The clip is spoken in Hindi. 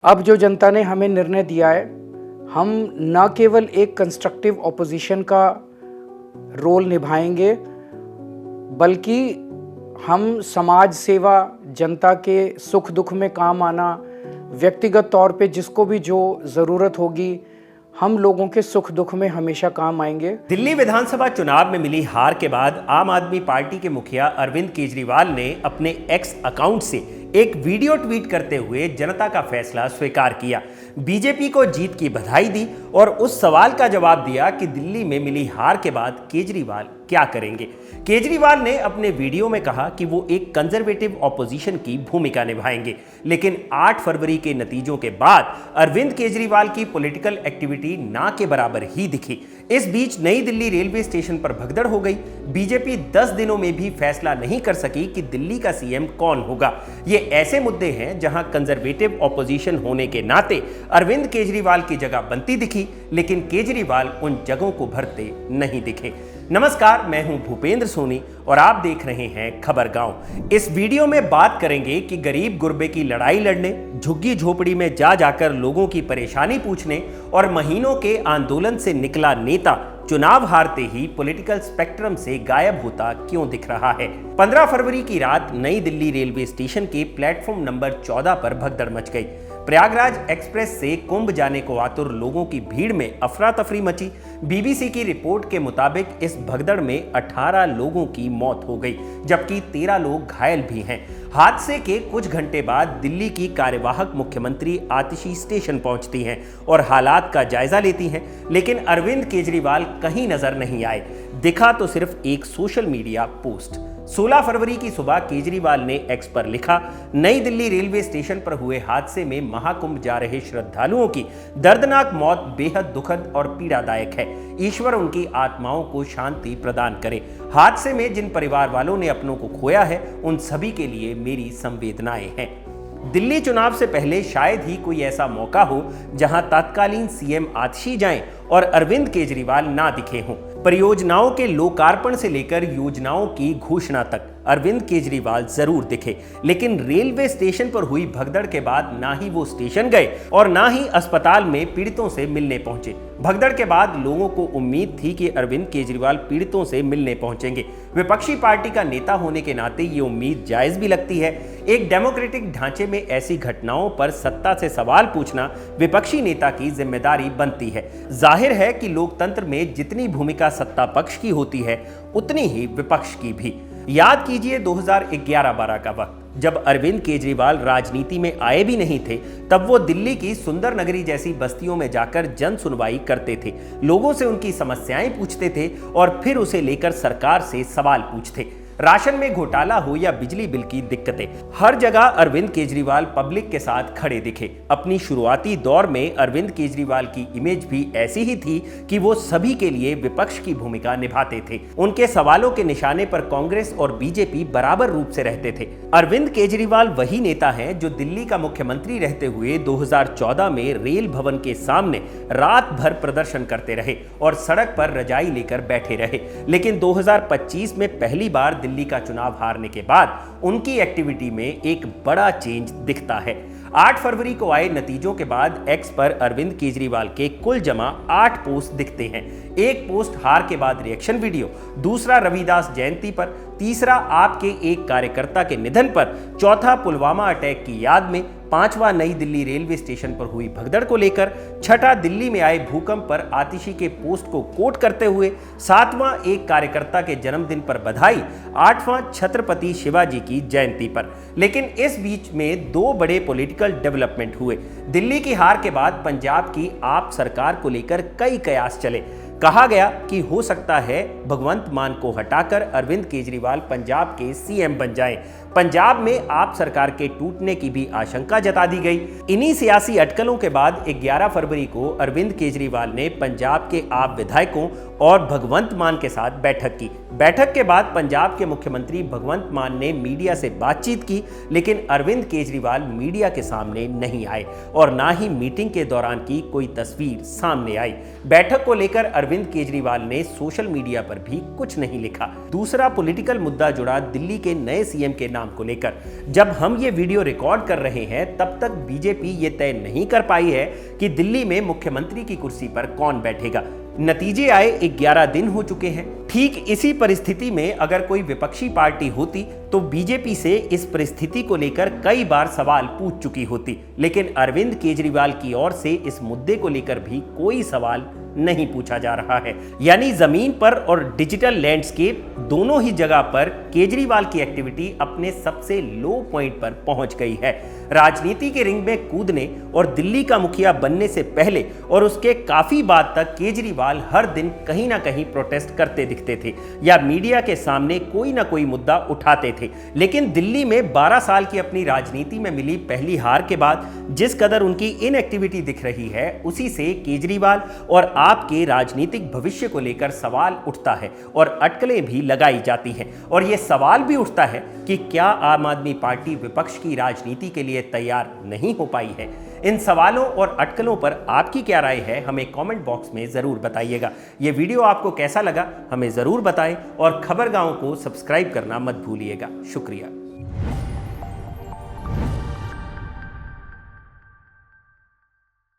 अब जो जनता ने हमें निर्णय दिया है, हम न केवल एक कंस्ट्रक्टिव ऑपोजिशन का रोल निभाएंगे, बल्कि हम समाज सेवा, जनता के सुख दुख में काम आना, व्यक्तिगत तौर पे जिसको भी जो ज़रूरत होगी, हम लोगों के सुख दुख में हमेशा काम आएंगे। दिल्ली विधानसभा चुनाव में मिली हार के बाद आम आदमी पार्टी के मुखिया अरविंद केजरीवाल ने अपने एक्स अकाउंट से एक वीडियो ट्वीट करते हुए जनता का फैसला स्वीकार किया, बीजेपी को जीत की बधाई दी और उस सवाल का जवाब दिया कि दिल्ली में मिली हार के बाद केजरीवाल क्या करेंगे। केजरीवाल ने अपने वीडियो में कहा कि वो एक कंजर्वेटिव ऑपोजिशन की भूमिका निभाएंगे, लेकिन 8 फरवरी के नतीजों के बाद अरविंद केजरीवाल की पॉलिटिकल एक्टिविटी ना के बराबर ही दिखी। इस बीच नई दिल्ली रेलवे स्टेशन पर भगदड़ हो गई। बीजेपी 10 दिनों में भी फैसला नहीं कर सकी कि दिल्ली का सीएम कौन होगा। ये ऐसे मुद्दे हैं जहां कंजर्वेटिव ऑपोजिशन होने के नाते अरविंद केजरीवाल की जगह बनती दिखी, लेकिन केजरीवाल उन जगहों को भरते नहीं दिखे। नमस्कार, मैं हूं भूपेंद्र सोनी और आप देख रहे हैं खबर गांव। इस वीडियो में बात करेंगे कि गरीब गुरबे की लड़ाई लड़ने, झुग्गी झोपड़ी में जा जाकर लोगों की परेशानी पूछने और महीनों के आंदोलन से निकला नेता चुनाव हारते ही पॉलिटिकल स्पेक्ट्रम से गायब होता क्यों दिख रहा है। 15 फरवरी की रात नई दिल्ली रेलवे स्टेशन के प्लेटफॉर्म नंबर 14 पर भगदड़ मच गई। प्रयागराज एक्सप्रेस से कुंभ जाने को आतुर लोगों की भीड़ में अफरा तफरी मची। बीबीसी की रिपोर्ट के मुताबिक इस भगदड़ में 18 लोगों की मौत हो गई, जबकि 13 लोग घायल भी हैं। हादसे के कुछ घंटे बाद दिल्ली की कार्यवाहक मुख्यमंत्री आतिशी स्टेशन पहुंचती हैं और हालात का जायजा लेती हैं, लेकिन अरविंद केजरीवाल कहीं नजर नहीं आए। दिखा तो सिर्फ एक सोशल मीडिया पोस्ट। 16 फरवरी की सुबह केजरीवाल ने एक्स पर लिखा, नई दिल्ली रेलवे स्टेशन पर हुए हादसे में महाकुंभ जा रहे श्रद्धालुओं की दर्दनाक मौत बेहद दुखद और पीड़ादायक है। ईश्वर उनकी आत्माओं को शांति प्रदान करे। हादसे में जिन परिवार वालों ने अपनों को खोया है, उन सभी के लिए मेरी संवेदनाएं हैं। दिल्ली चुनाव से पहले शायद ही कोई ऐसा मौका हो जहां तत्कालीन सीएम आतिशी जाएं और अरविंद केजरीवाल ना दिखे हों। परियोजनाओं के लोकार्पण से लेकर योजनाओं की घोषणा तक अरविंद केजरीवाल जरूर दिखे, लेकिन रेलवे स्टेशन पर हुई भगदड़ के बाद ना ही वो स्टेशन गए और ना ही अस्पताल में पीड़ितों से मिलने पहुंचे। भगदड़ के बाद लोगों को उम्मीद थी कि अरविंद केजरीवाल पीड़ितों से मिलने पहुंचेंगे। विपक्षी पार्टी का नेता होने के नाते ये उम्मीद जायज भी लगती है। एक डेमोक्रेटिक ढांचे में ऐसी घटनाओं पर सत्ता से सवाल पूछना विपक्षी नेता की जिम्मेदारी बनती है। जाहिर है कि लोकतंत्र में जितनी भूमिका सत्ता पक्ष की होती है, उतनी ही विपक्ष की भी। याद कीजिए 2011-12 का वक्त, जब अरविंद केजरीवाल राजनीति में आए भी नहीं थे, तब वो दिल्ली की सुंदर नगरी जैसी बस्तियों में जाकर जन सुनवाई करते थे, लोगों से उनकी समस्याएं पूछते थे और फिर उसे लेकर सरकार से सवाल पूछते। राशन में घोटाला हो या बिजली बिल की दिक्कतें, हर जगह अरविंद केजरीवाल पब्लिक के साथ खड़े दिखे। अपनी शुरुआती दौर में अरविंद केजरीवाल की इमेज भी ऐसी ही थी कि वो सभी के लिए विपक्ष की भूमिका निभाते थे। उनके सवालों के निशाने पर कांग्रेस और बीजेपी बराबर रूप से रहते थे। अरविंद केजरीवाल वही नेता हैं जो दिल्ली का मुख्यमंत्री रहते हुए 2014 में रेल भवन के सामने रात भर प्रदर्शन करते रहे और सड़क पर रजाई लेकर बैठे रहे, लेकिन 2025 में पहली बार दिल्ली का चुनाव हारने के बाद उनकी एक्टिविटी में एक बड़ा चेंज दिखता है। 8 फरवरी को आए नतीजों के बाद एक्स पर अरविंद केजरीवाल के कुल जमा 8 पोस्ट दिखते हैं। एक पोस्ट हार के बाद रिएक्शन वीडियो, दूसरा रविदास जयंती पर, तीसरा आपके एक कार्यकर्ता के निधन पर, चौथा पुलवामा अटैक की याद में, पांचवा नई दिल्ली रेलवे स्टेशन पर हुई भगदड़ को लेकर, छठा दिल्ली में आए भूकंप पर आतिशी के पोस्ट को कोट करते हुए, सातवां एक कार्यकर्ता के जन्मदिन पर बधाई, आठवां छत्रपति शिवाजी की जयंती पर। लेकिन इस बीच में 2 बड़े पॉलिटिकल डेवलपमेंट हुए। दिल्ली की हार के बाद पंजाब की आप सरकार को लेकर कई कयास चले। कहा गया कि हो सकता है भगवंत मान को हटाकर अरविंद केजरीवाल पंजाब के सीएम बन जाएं। पंजाब में आप सरकार के टूटने की भी आशंका जता दी गई। इन्हीं सियासी अटकलों के बाद 11 फरवरी को अरविंद केजरीवाल ने पंजाब के आप विधायकों और भगवंत मान के साथ बैठक की। बैठक के बाद पंजाब के मुख्यमंत्री भगवंत मान ने मीडिया से बातचीत की, लेकिन अरविंद केजरीवाल मीडिया के सामने नहीं आए और ना ही मीटिंग के दौरान की कोई तस्वीर सामने आई। बैठक को लेकर अरविंद केजरीवाल ने सोशल मीडिया पर भी कुछ नहीं लिखा। दूसरा पॉलिटिकल मुद्दा जुड़ा दिल्ली के नए सीएम के परिणाम को लेकर। जब हम ये वीडियो रिकॉर्ड कर रहे हैं तब तक बीजेपी ये तय नहीं कर पाई है कि दिल्ली में मुख्यमंत्री की कुर्सी पर कौन बैठेगा। नतीजे आए 11 दिन हो चुके हैं। ठीक इसी परिस्थिति में अगर कोई विपक्षी पार्टी होती तो बीजेपी से इस परिस्थिति को लेकर कई बार सवाल पूछ चुकी होती, लेकिन अरविंद केजरीवाल की ओर से इस मुद्दे को लेकर भी कोई सवाल नहीं पूछा जा रहा है। यानी जमीन पर और डिजिटल लैंडस्केप दोनों ही जगह पर केजरीवाल की एक्टिविटी अपने सबसे लो पॉइंट पर पहुंच गई है। राजनीति के रिंग में कूदने और दिल्ली का मुखिया बनने से पहले और उसके काफी बाद तक केजरीवाल हर दिन कहीं ना कहीं प्रोटेस्ट करते दिखते थे या मीडिया के सामने कोई ना कोई मुद्दा उठाते थे। लेकिन दिल्ली में 12 साल की अपनी राजनीति में मिली पहली हार के बाद जिस कदर उनकी इनएक्टिविटी दिख रही है, उसी से केजरीवाल और आपके राजनीतिक भविष्य को लेकर सवाल उठता है और अटकलें भी लगाई जाती हैं। और यह सवाल भी उठता है कि क्या आम आदमी पार्टी विपक्ष की राजनीति के लिए तैयार नहीं हो पाई है। इन सवालों और अटकलों पर आपकी क्या राय है, हमें कमेंट बॉक्स में जरूर बताइएगा। यह वीडियो आपको कैसा लगा हमें जरूर बताएं और खबरगांव को सब्सक्राइब करना मत भूलिएगा। शुक्रिया।